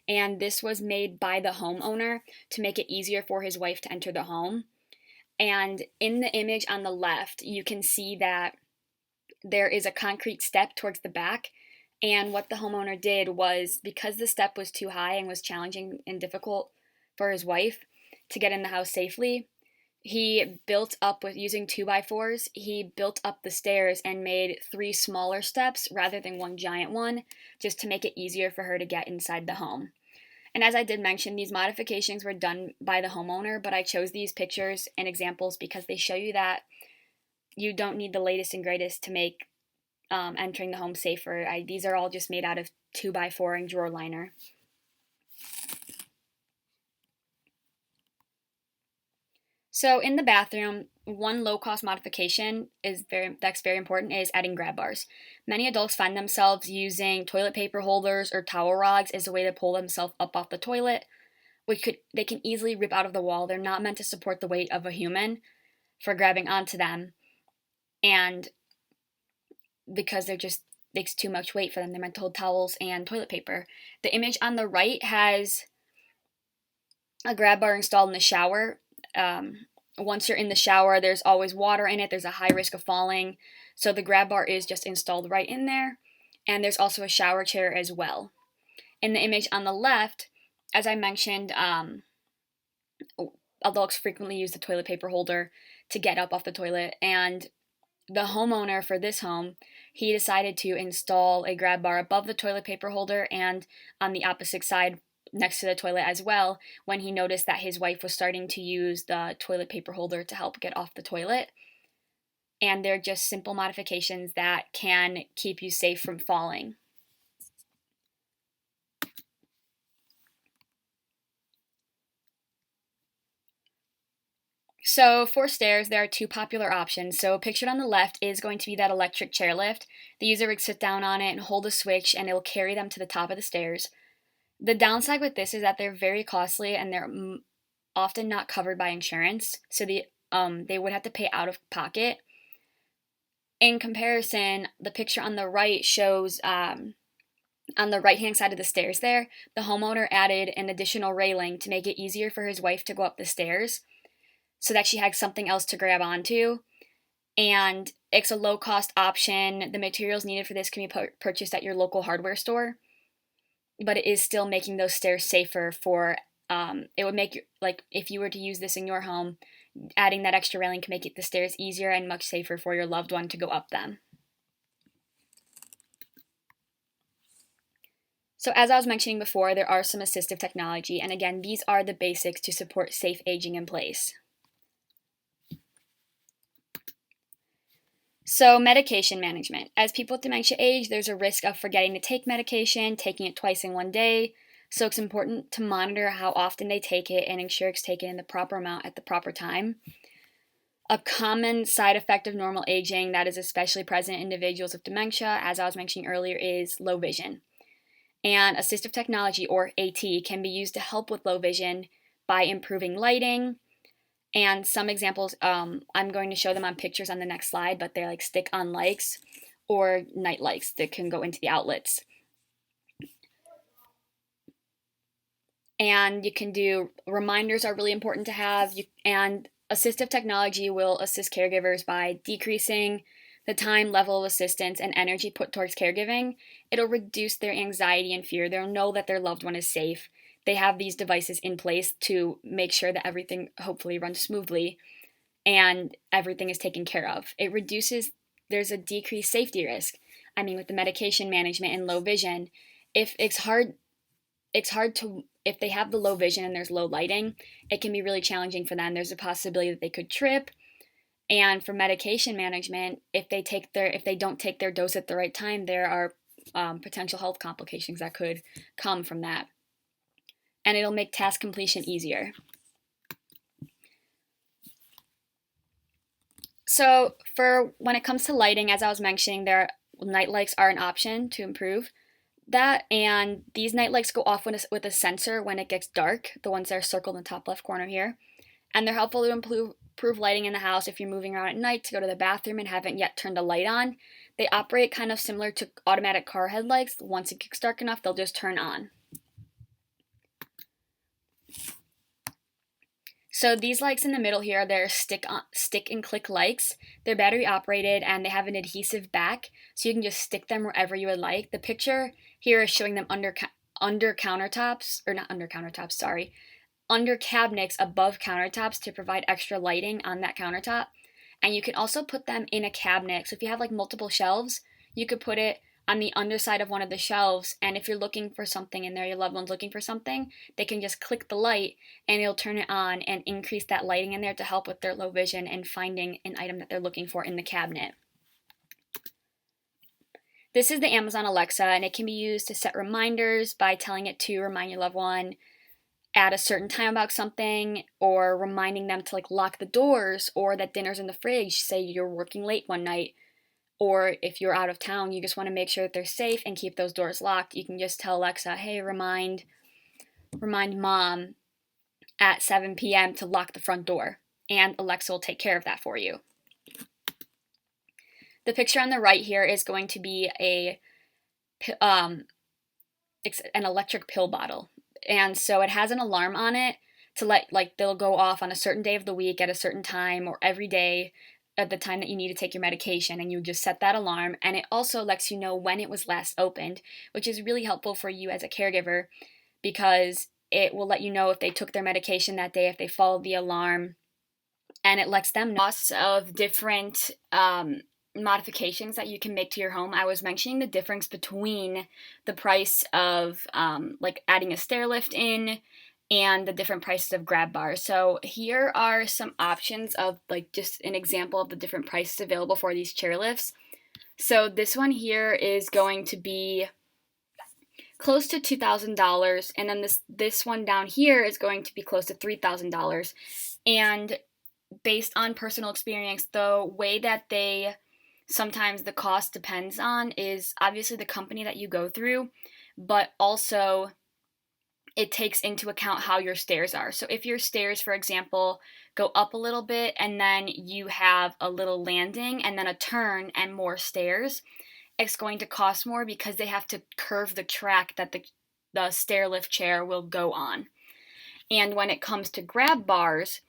and this was made by the homeowner to make it easier for his wife to enter the home. And in the image on the left, you can see that there is a concrete step towards the back. And what the homeowner did was, because the step was too high and was challenging and difficult for his wife to get in the house safely, he built up with using 2x4s. He built up the stairs and made 3 smaller steps rather than one giant one, just to make it easier for her to get inside the home. And as I did mention, these modifications were done by the homeowner, but I chose these pictures and examples because they show you that you don't need the latest and greatest to make entering the home safer. These are all just made out of 2x4 and drawer liner. So in the bathroom, one low-cost modification that's very important is adding grab bars. Many adults find themselves using toilet paper holders or towel rods as a way to pull themselves up off the toilet, they can easily rip out of the wall. They're not meant to support the weight of a human for grabbing onto them, and because they're just makes too much weight for them, they're meant to hold towels and toilet paper. The image on the right has a grab bar installed in the shower. Once you're in the shower, there's always water in it. There's a high risk of falling. So the grab bar is just installed right in there. And there's also a shower chair as well. In the image on the left, as I mentioned, adults frequently use the toilet paper holder to get up off the toilet. And the homeowner for this home, he decided to install a grab bar above the toilet paper holder and on the opposite side next to the toilet as well, when he noticed that his wife was starting to use the toilet paper holder to help get off the toilet. And they're just simple modifications that can keep you safe from falling. So for stairs, there are 2 popular options. So pictured on the left is going to be that electric chairlift. The user would sit down on it and hold a switch, and it will carry them to the top of the stairs. The downside with this is that they're very costly and they're often not covered by insurance, so they would have to pay out of pocket. In comparison, the picture on the right shows on the right-hand side of the stairs there, the homeowner added an additional railing to make it easier for his wife to go up the stairs so that she had something else to grab onto. And it's a low-cost option. The materials needed for this can be purchased at your local hardware store, but it is still making those stairs safer for, it would make, like, if you were to use this in your home, adding that extra railing can make the stairs easier and much safer for your loved one to go up them. So as I was mentioning before, there are some assistive technology, and again, these are the basics to support safe aging in place. So medication management. As people with dementia age, there's a risk of forgetting to take medication, taking it twice in one day. So it's important to monitor how often they take it and ensure it's taken in the proper amount at the proper time. A common side effect of normal aging that is especially present in individuals with dementia, as I was mentioning earlier, is low vision. And assistive technology, or AT, can be used to help with low vision by improving lighting. And some examples, I'm going to show them on pictures on the next slide, but they're like stick-on lights or night lights that can go into the outlets. And you can do, reminders are really important to have, and assistive technology will assist caregivers by decreasing the time, level of assistance, and energy put towards caregiving. It'll reduce their anxiety and fear. They'll know that their loved one is safe. They have these devices in place to make sure that everything hopefully runs smoothly and everything is taken care of. It reduces, there's a decreased safety risk. I mean, with the medication management and low vision, if if they have the low vision and there's low lighting, it can be really challenging for them. There's a possibility that they could trip. And for medication management, if they don't take their dose at the right time, there are potential health complications that could come from that. And it'll make task completion easier. So for when it comes to lighting, as I was mentioning, night lights are an option to improve that, and these night lights go off with a sensor when it gets dark, the ones that are circled in the top left corner here. And they're helpful to improve lighting in the house if you're moving around at night to go to the bathroom and haven't yet turned a light on. They operate kind of similar to automatic car headlights. Once it gets dark enough, they'll just turn on. So these lights in the middle here, they're stick and click lights. They're battery operated and they have an adhesive back, so you can just stick them wherever you would like. The picture here is showing them under countertops, or not under countertops, sorry, under cabinets above countertops to provide extra lighting on that countertop. And you can also put them in a cabinet. So if you have like multiple shelves, you could put it on the underside of one of the shelves, and if you're looking for something in there, your loved one's looking for something, they can just click the light and it'll turn it on and increase that lighting in there to help with their low vision and finding an item that they're looking for in the cabinet. This is the Amazon Alexa, and it can be used to set reminders by telling it to remind your loved one at a certain time about something, or reminding them to like lock the doors, or that dinner's in the fridge. Say you're working late one night, or if you're out of town, you just want to make sure that they're safe and keep those doors locked. You can just tell Alexa, hey, remind mom at 7 p.m. to lock the front door, and Alexa will take care of that for you. The picture on the right here is going to be an electric pill bottle. And so it has an alarm on it to they'll go off on a certain day of the week at a certain time, or every day at the time that you need to take your medication, and you just set that alarm. And it also lets you know when it was last opened, which is really helpful for you as a caregiver, because it will let you know if they took their medication that day, if they followed the alarm, and it lets them know costs of different modifications that you can make to your home. I was mentioning the difference between the price of adding a stair lift in and the different prices of grab bars. So here are some options of just an example of the different prices available for these chair lifts. So this one here is going to be close to $2,000, and then this one down here is going to be close to $3,000. And based on personal experience, the way that sometimes the cost depends on is obviously the company that you go through, but also it takes into account how your stairs are. So if your stairs, for example, go up a little bit and then you have a little landing and then a turn and more stairs, it's going to cost more because they have to curve the track that the stair lift chair will go on. And when it comes to grab bars,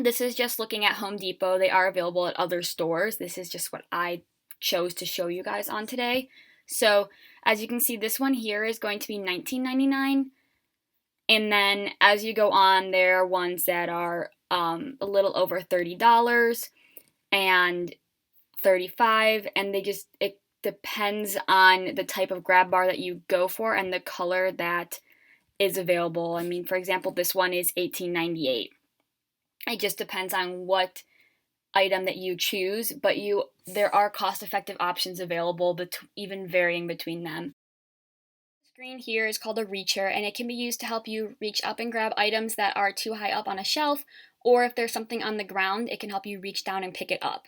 this is just looking at Home Depot. They are available at other stores. This is just what I chose to show you guys on today. So as you can see, this one here is going to be $19.99. And then as you go on, there are ones that are a little over $30 and $35, and it depends on the type of grab bar that you go for and the color that is available. I mean, for example, this one is $18.98. It just depends on what item that you choose, but there are cost-effective options available, even varying between them. The screen here is called a reacher, and it can be used to help you reach up and grab items that are too high up on a shelf, or if there's something on the ground, it can help you reach down and pick it up.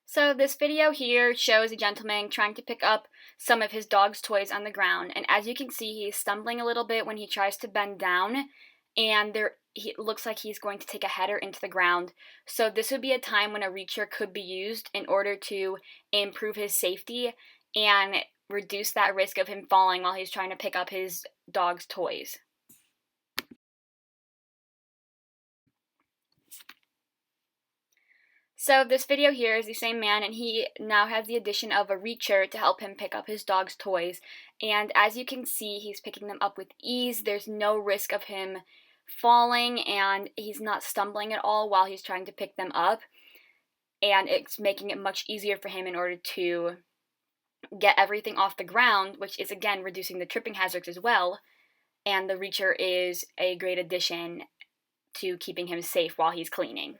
So this video here shows a gentleman trying to pick up some of his dog's toys on the ground, and as you can see, he's stumbling a little bit when he tries to bend down, and it looks like he's going to take a header into the ground. So this would be a time when a reacher could be used in order to improve his safety and reduce that risk of him falling while he's trying to pick up his dog's toys. So this video here is the same man, and he now has the addition of a reacher to help him pick up his dog's toys. And as you can see, he's picking them up with ease. There's no risk of him falling, and he's not stumbling at all while he's trying to pick them up. And it's making it much easier for him in order to get everything off the ground, which is again reducing the tripping hazards as well. And the reacher is a great addition to keeping him safe while he's cleaning.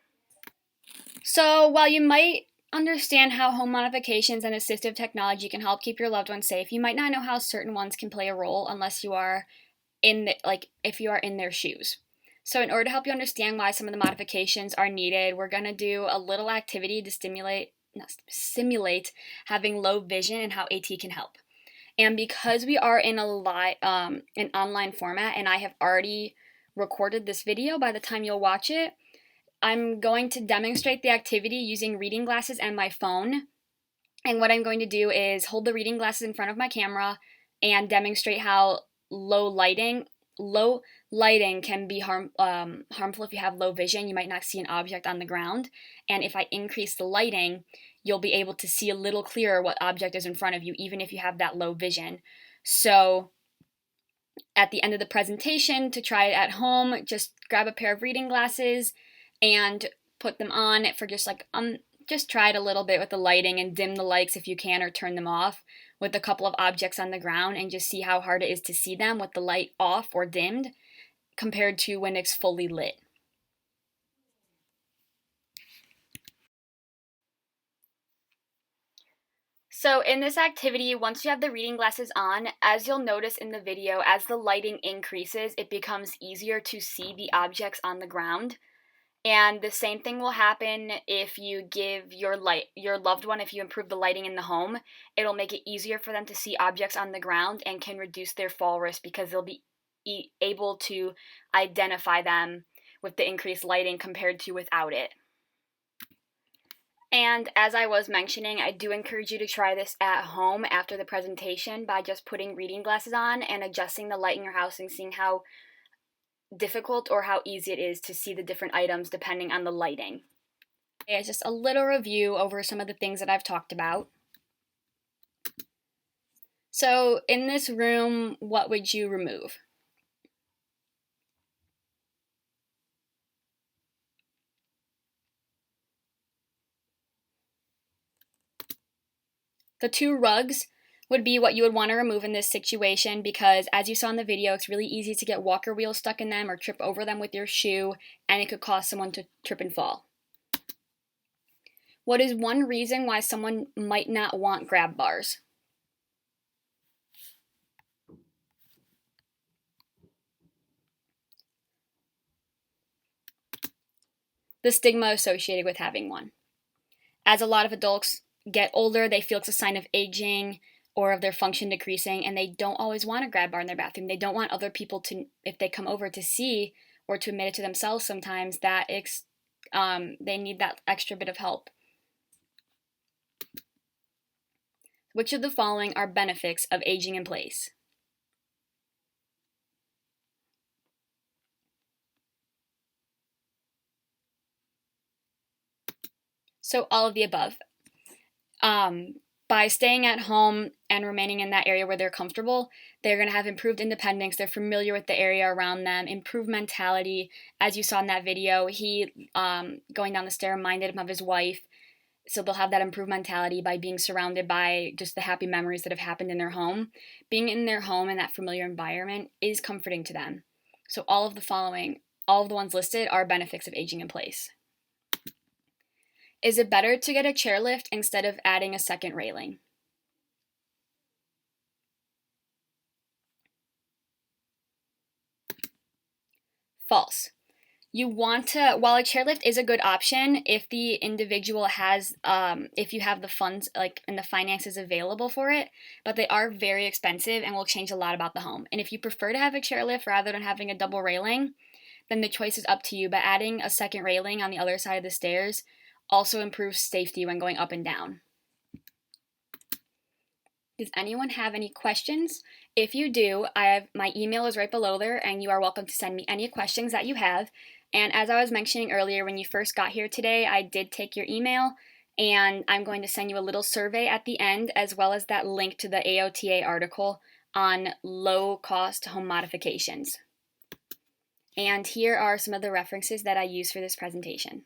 So while you might understand how home modifications and assistive technology can help keep your loved ones safe, you might not know how certain ones can play a role unless you are if you are in their shoes. So in order to help you understand why some of the modifications are needed, we're going to do a little activity to simulate having low vision and how AT can help. And because we are in an online format, and I have already recorded this video by the time you'll watch it, I'm going to demonstrate the activity using reading glasses and my phone. And what I'm going to do is hold the reading glasses in front of my camera and demonstrate how low lighting can be harmful if you have low vision. You might not see an object on the ground. And if I increase the lighting, you'll be able to see a little clearer what object is in front of you, even if you have that low vision. So at the end of the presentation, to try it at home, just grab a pair of reading glasses and put them on for just try it a little bit with the lighting and dim the lights if you can, or turn them off with a couple of objects on the ground, and just see how hard it is to see them with the light off or dimmed compared to when it's fully lit. So in this activity, once you have the reading glasses on, as you'll notice in the video, as the lighting increases, it becomes easier to see the objects on the ground. And the same thing will happen if you give your loved one, if you improve the lighting in the home, it'll make it easier for them to see objects on the ground and can reduce their fall risk because they'll be able to identify them with the increased lighting compared to without it. And as I was mentioning, I do encourage you to try this at home after the presentation by just putting reading glasses on and adjusting the light in your house and seeing how difficult or how easy it is to see the different items depending on the lighting. Okay, just a little review over some of the things that I've talked about. So in this room, what would you remove? The two rugs would be what you would want to remove in this situation because, as you saw in the video, it's really easy to get walker wheels stuck in them or trip over them with your shoe, and it could cause someone to trip and fall. What is one reason why someone might not want grab bars? The stigma associated with having one. As a lot of adults get older, they feel it's a sign of aging or of their function decreasing, and they don't always want a grab bar in their bathroom. They don't want other people to, if they come over, to see or to admit it to themselves sometimes that they need that extra bit of help. Which of the following are benefits of aging in place? So all of the above. By staying at home and remaining in that area where they're comfortable, they're going to have improved independence. They're familiar with the area around them, improved mentality. As you saw in that video, he, going down the stair, reminded him of his wife. So they'll have that improved mentality by being surrounded by just the happy memories that have happened in their home. Being in their home in that familiar environment is comforting to them. So all of the ones listed are benefits of aging in place. Is it better to get a chairlift instead of adding a second railing? False. You want to, while a chairlift is a good option if the individual has, if you have the funds and the finances available for it, but they are very expensive and will change a lot about the home. And if you prefer to have a chairlift rather than having a double railing, then the choice is up to you. But adding a second railing on the other side of the stairs also improves safety when going up and down. Does anyone have any questions? If you do, my email is right below there, and you are welcome to send me any questions that you have. And as I was mentioning earlier, when you first got here today, I did take your email, and I'm going to send you a little survey at the end, as well as that link to the AOTA article on low-cost home modifications. And here are some of the references that I used for this presentation.